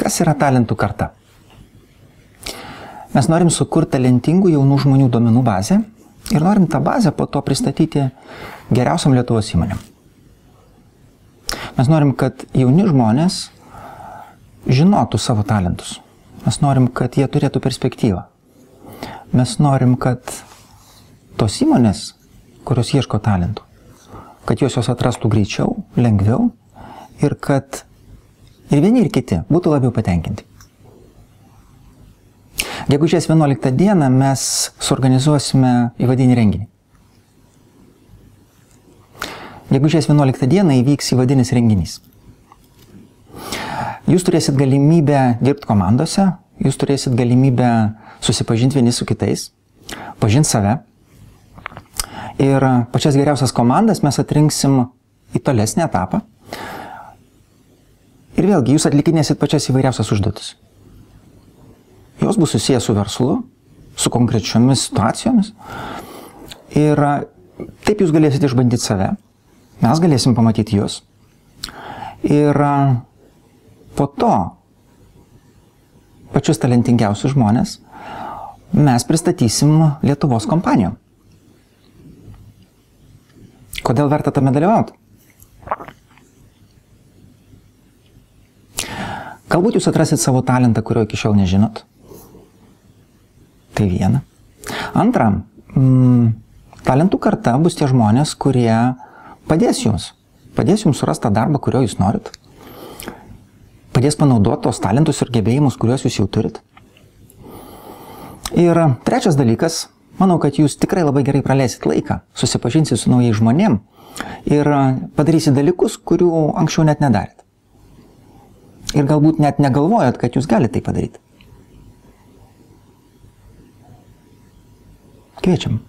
Kas yra talentų karta? Mes norim sukurti talentingų jaunų žmonių duomenų bazę ir norim tą bazę po to pristatyti geriausiam Lietuvos įmonėm. Mes norim, kad jauni žmonės žinotų savo talentus. Mes norim, kad jie turėtų perspektyvą. Mes norim, kad tos įmonės, kurios ieško talentų, kad jos atrastų greičiau, lengviau ir kad ir vieni ir kiti būtų labiau patenkinti. Gegužės 11 dieną mes suorganizuosime įvadinį renginį. Gegužės 11 dieną įvyks įvadinis renginys. Jūs turėsit galimybę dirbti komandose, jūs turėsit galimybę susipažinti vieni su kitais, pažinti save. Ir pačias geriausias komandas mes atrinksim į tolesnį etapą. Ir vėlgi, jūs atlikinėsit pačias įvairiausias užduotis. Jos bus susijęs su verslu, su konkrečiomis situacijomis. Ir taip jūs galėsite išbandyti save. Mes galėsim pamatyti jūs. Ir po to pačius talentingiausius žmonės mes pristatysim Lietuvos kompanijom. Kodėl verta tame dalyvauti? Galbūt jūs atrasit savo talentą, kurio iki šiol nežinot. Tai viena. Antra, talentų karta bus tie žmonės, kurie padės jums surasti tą darbą, kurio jūs norit. Padės panaudoti tos talentus ir gebėjimus, kuriuos jūs jau turit. Ir trečias dalykas, manau, kad jūs tikrai labai gerai praleisit laiką, susipažinsit su naujais žmonėm ir padarysit dalykus, kurių anksčiau net nedarėt. Ir galbūt net negalvojat, kad jūs galite tai padaryti. Kviečiam.